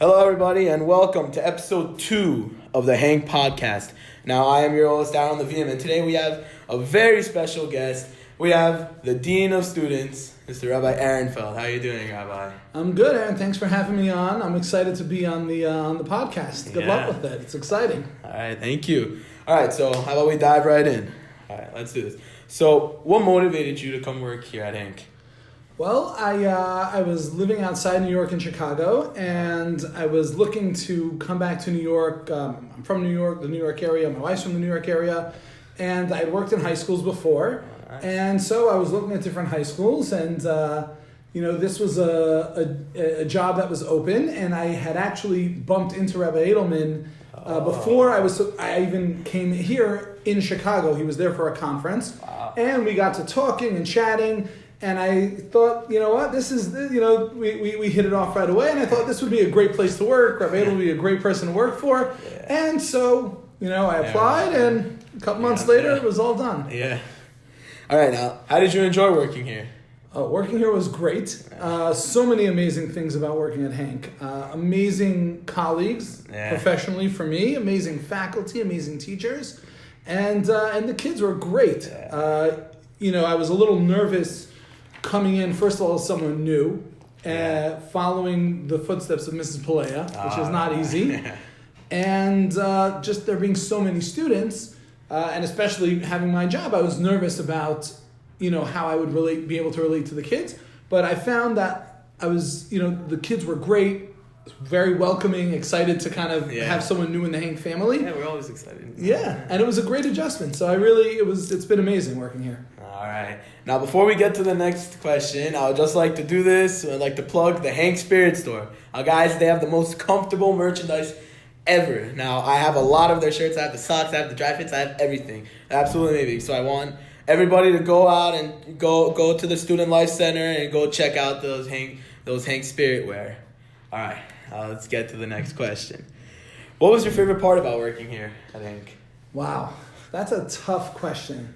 Hello, everybody, and welcome to episode 2 of the Hanc Podcast. Now, I am your host, Aaron Levine, and today we have a very special guest. We have the Dean of Students, Mr. Rabbi Ehrenfeld. How are you doing, Rabbi? I'm good, Aaron. Thanks for having me on. I'm excited to be on the podcast. Good luck with that. It's exciting. All right, thank you. All right, so how about we dive right in? All right, let's do this. So, what motivated you to come work here at Hanc? Well, I was living outside New York in Chicago, and I was looking to come back to New York. I'm from New York, the New York area. My wife's from the New York area, and I had worked in high schools before. Nice. And so I was looking at different high schools, and this was a job that was open, and I had actually bumped into Rabbi Edelman before I even came here in Chicago. He was there for a conference, and we got to talking and chatting. And I thought, you know what, this is, we hit it off right away. And I thought this would be a great place to work. Rabbi Edel would be a great person to work for. Yeah. And so, I applied, and a couple months later, it was all done. Yeah. All right, now, how did you enjoy working here? Working here was great. So many amazing things about working at Hanc. Amazing colleagues, professionally for me. Amazing faculty, amazing teachers. And the kids were great. Yeah. I was a little nervous coming in, first of all, as someone new, following the footsteps of Mrs. Palea, which is not easy. And just there being so many students, and especially having my job, I was nervous about, how I would be able to relate to the kids. But I found that I was, the kids were great, very welcoming, excited to kind of have someone new in the Hanc family. Yeah, we're always excited. Yeah, and it was a great adjustment. So it's been amazing working here. All right. Now, before we get to the next question, I would just like to do this. I'd like to plug the Hanc Spirit Store. Guys, they have the most comfortable merchandise ever. Now, I have a lot of their shirts. I have the socks. I have the dry fits. I have everything. Absolutely amazing. So I want everybody to go out and go to the Student Life Center and go check out those Hanc Spirit wear. All right. Let's get to the next question. What was your favorite part about working here at Hanc? Wow. That's a tough question.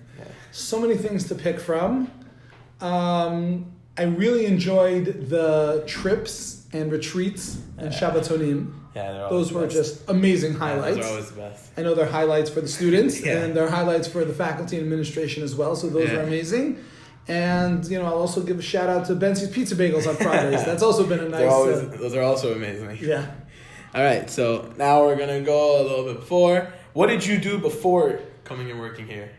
So many things to pick from. I really enjoyed the trips and retreats and Shabbatonim. Yeah, those were just amazing highlights. Those are always the best. I know they're highlights for the students and they're highlights for the faculty and administration as well. So those are amazing. And, I'll also give a shout out to Bensie's Pizza Bagels on Fridays. That's also been a nice... those are also amazing. Yeah. All right, so now we're going to go a little bit before. What did you do before coming and working here?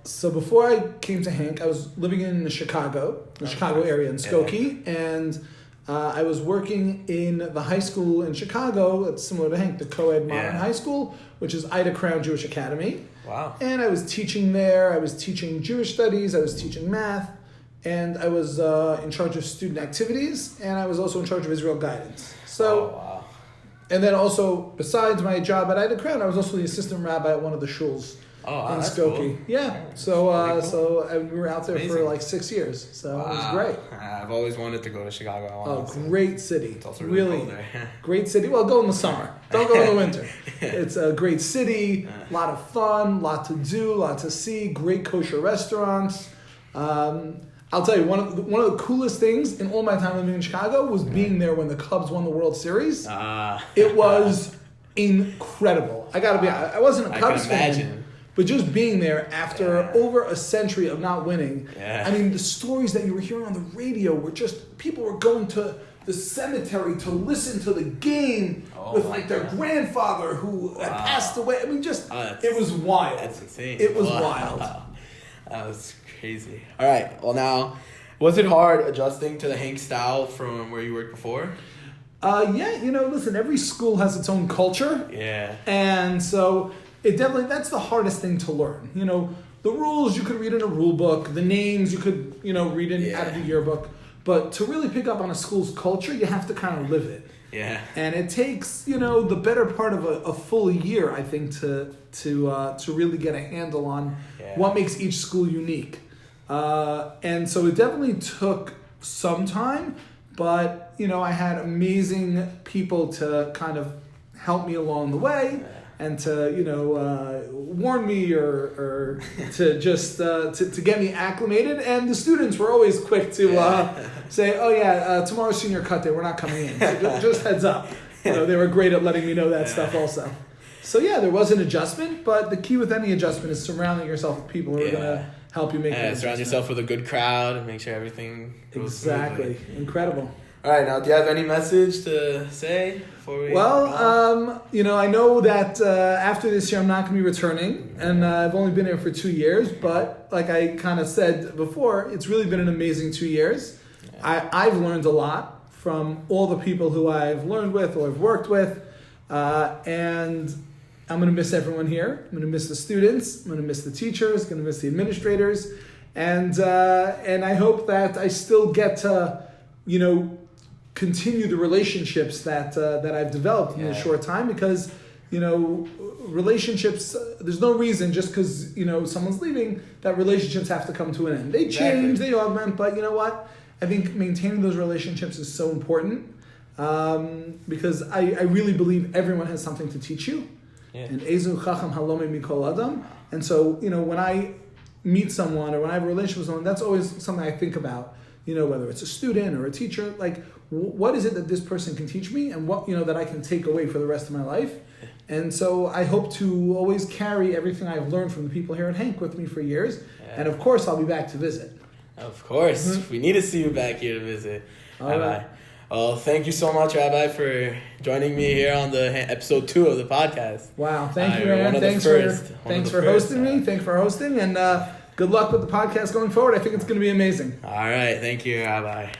So before I came to Hanc, I was living in Chicago area in Skokie, and I was working in the high school in Chicago. It's similar to Hanc, the Co-ed Modern High School, which is Ida Crown Jewish Academy. Wow. And I was teaching there. I was teaching Jewish studies. I was teaching math, and I was in charge of student activities, and I was also in charge of Israel guidance. So, and then also, besides my job at Ida Crown, I was also the assistant rabbi at one of the shuls. In Skokie. Cool. Yeah. So cool. We were out there for like 6 years. So it was great. I've always wanted to go to Chicago. Great city. It's also really cold there. Great city. Well, go in the summer. Don't go in the winter. It's a great city, a lot of fun, lot to do, lot to see, great kosher restaurants. I'll tell you, one of the coolest things in all my time living in Chicago was being there when the Cubs won the World Series. It was incredible. I gotta be honest. I wasn't a Cubs fan. But just being there after over a century of not winning, I mean, the stories that you were hearing on the radio were just, people were going to the cemetery to listen to the game with like their grandfather who had passed away. I mean, just, it was wild. That's insane. It was wild. That was crazy. All right, well now, was it hard adjusting to the Hanc style from where you worked before? Listen, every school has its own culture. Yeah. And so... that's the hardest thing to learn. The rules you could read in a rule book, the names you could, read out of the yearbook. But to really pick up on a school's culture, you have to kind of live it. Yeah. And it takes, the better part of a full year, I think, to really get a handle on what makes each school unique. And so it definitely took some time, but, I had amazing people to kind of help me along the way. And to warn me or to just to get me acclimated, and the students were always quick to say, "Oh yeah, tomorrow's senior cut day. We're not coming in. So just heads up." they were great at letting me know that stuff also. So yeah, there was an adjustment, but the key with any adjustment is surrounding yourself with people who are going to help you make that adjustment. Surround yourself with a good crowd and make sure everything goes Exactly. smoothly. Incredible. All right, now, do you have any message to say before we... Well, I know that after this year I'm not going to be returning, and I've only been here for 2 years, but like I kind of said before, it's really been an amazing 2 years. Yeah. I've learned a lot from all the people who I've learned with or I've worked with, and I'm going to miss everyone here. I'm going to miss the students. I'm going to miss the teachers. I'm going to miss the administrators. And I hope that I still get to, continue the relationships that I've developed in this short time, because, relationships, there's no reason just because, someone's leaving that relationships have to come to an end. They change, they augment, but you know what? I think maintaining those relationships is so important, because I really believe everyone has something to teach you. And Ezu Chacham Halome Mikol Adam. And so, when I meet someone or when I have a relationship with someone, that's always something I think about, whether it's a student or a teacher, like what is it that this person can teach me and what, that I can take away for the rest of my life. And so I hope to always carry everything I've learned from the people here at Hanc with me for years. And of course, I'll be back to visit. Of course. We need to see you back here to visit. All right. Well, thank you so much, Rabbi, for joining me here on the episode 2 of the podcast. Wow, thank you, Aaron. Thanks for hosting me. Thanks for hosting, and good luck with the podcast going forward. I think it's going to be amazing. All right, thank you, Rabbi.